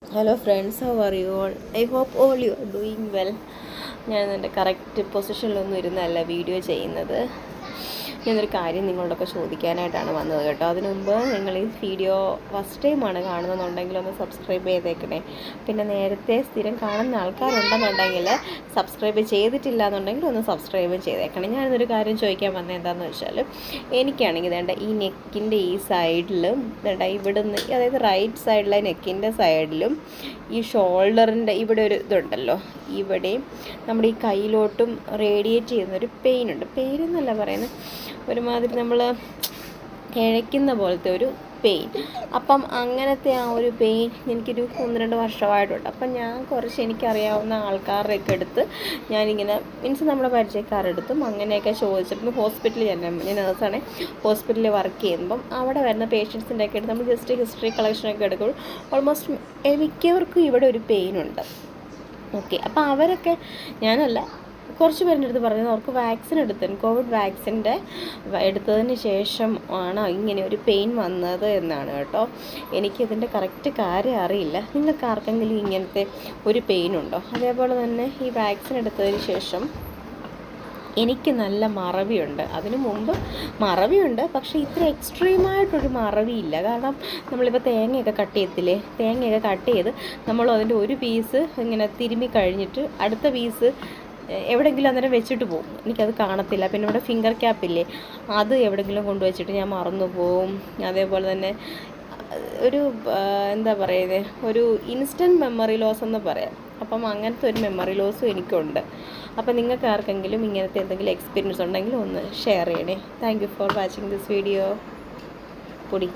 Hello friends, how are you all? I hope all you are doing well. ഞാൻ എൻ്റെ correct പൊസിഷനിലൊന്നും ഇരുന്നല്ല video ചെയ്യുന്നത്. ഞാനൊരു കാര്യം നിങ്ങളോടൊക്കെ ചോദിക്കാനായിട്ടാണ് വന്നത് കേട്ടോ. അതിനു മുമ്പ് നിങ്ങൾ ഈ വീഡിയോ ഫസ്റ്റ് ടൈമാണ് കാണുന്നതെന്നുണ്ടെങ്കിൽ ഒന്ന് സബ്സ്ക്രൈബ് ചെയ്തേക്കണേ. പിന്നെ നേരത്തെ സ്ഥിരം കാണുന്ന ആൾക്കാരുണ്ടെന്നുണ്ടെങ്കിൽ സബ്സ്ക്രൈബ് ചെയ്തിട്ടില്ല എന്നുണ്ടെങ്കിൽ ഒന്ന് സബ്സ്ക്രൈബ് ചെയ്തേക്കണേ. ഞാനിതൊരു കാര്യം ചോദിക്കാൻ വന്നത് എന്താണെന്ന് വെച്ചാൽ, എനിക്കാണെങ്കിൽ വേണ്ട ഈ നെക്കിൻ്റെ ഈ സൈഡിലും വേണ്ട ഇവിടുന്ന്, അതായത് റൈറ്റ് സൈഡിലെ നെക്കിൻ്റെ സൈഡിലും ഈ ഷോൾഡറിൻ്റെ ഇവിടെ ഒരു ഇതുണ്ടല്ലോ, ഇവിടെയും നമ്മുടെ ഈ കയ്യിലോട്ടും റേഡിയേറ്റ് ചെയ്യുന്നൊരു പെയിനുണ്ട്. പെയിൻ എന്നല്ല പറയുന്നത്, ഒരുമാതിരി നമ്മൾ കിഴയ്ക്കുന്ന പോലത്തെ ഒരു പെയിൻ. അപ്പം അങ്ങനത്തെ ആ ഒരു പെയിൻ എനിക്കൊരു 1-2 വർഷമായിട്ടുണ്ട്. അപ്പം ഞാൻ കുറച്ച് എനിക്കറിയാവുന്ന ആൾക്കാരുടെയൊക്കെ അടുത്ത് ഞാനിങ്ങനെ മീൻസ് നമ്മുടെ പരിചയക്കാരെടുത്തും അങ്ങനെയൊക്കെ ചോദിച്ചിട്ട് ഹോസ്പിറ്റലിൽ ഞാൻ നേഴ്സാണ്, ഹോസ്പിറ്റലിൽ വർക്ക് ചെയ്യുമ്പം അവിടെ വരുന്ന പേഷ്യൻസിൻ്റെ ഒക്കെ അടുത്ത് നമ്മൾ ജസ്റ്റ് ഹിസ്റ്ററി കളക്ഷനൊക്കെ എടുക്കുമ്പോൾ ഓൾമോസ്റ്റ് മിക്കവർക്കും ഇവിടെ ഒരു പെയിനുണ്ട്. ഓക്കെ, അപ്പോൾ അവരൊക്കെ, ഞാനല്ല, കുറച്ച് പേരുടെ അടുത്ത് പറഞ്ഞത് അവർക്ക് വാക്സിൻ കോവിഡ് വാക്സിൻ്റെ എടുത്തതിന് ശേഷം ആണ് ഇങ്ങനെ ഒരു പെയിൻ വന്നത് എന്നാണ് കേട്ടോ. എനിക്കിതിൻ്റെ കറക്റ്റ് കാര്യം അറിയില്ല. നിങ്ങൾക്ക് ആർക്കെങ്കിലും ഇങ്ങനത്തെ ഒരു പെയിനുണ്ടോ? അതേപോലെ തന്നെ ഈ വാക്സിൻ എടുത്തതിന് ശേഷം എനിക്ക് നല്ല മറവിയുണ്ട്. അതിനു മുമ്പ് മറവിയുണ്ട്, പക്ഷേ ഇത്ര എക്സ്ട്രീമായിട്ടൊരു മറവിയില്ല. കാരണം നമ്മളിപ്പോൾ തേങ്ങയൊക്കെ കട്ട് ചെയ്യത്തില്ലേ, തേങ്ങയൊക്കെ കട്ട് ചെയ്ത് നമ്മൾ അതിൻ്റെ ഒരു പീസ് ഇങ്ങനെ തിരുമ്മി കഴിഞ്ഞിട്ട് അടുത്ത പീസ് എവിടെയെങ്കിലും അന്നേരം വെച്ചിട്ട് പോകും, എനിക്കത് കാണത്തില്ല. പിന്നെ ഇവിടെ ഫിംഗർ ക്യാപ്പില്ലേ, അത് എവിടെയെങ്കിലും കൊണ്ടുവച്ചിട്ട് ഞാൻ മറന്നു പോവും. അതേപോലെ തന്നെ ഒരു എന്താ പറയുന്നത്, ഒരു ഇൻസ്റ്റൻറ്റ് മെമ്മറി ലോസ് എന്ന് പറയാം. അപ്പം അങ്ങനത്തെ ഒരു മെമ്മറി ലോസും എനിക്കുണ്ട്. അപ്പം നിങ്ങൾക്ക് ആർക്കെങ്കിലും ഇങ്ങനത്തെ എന്തെങ്കിലും എക്സ്പീരിയൻസ് ഉണ്ടെങ്കിൽ ഒന്ന് ഷെയർ ചെയ്യണേ. Thank you for watching this video. പൊടി.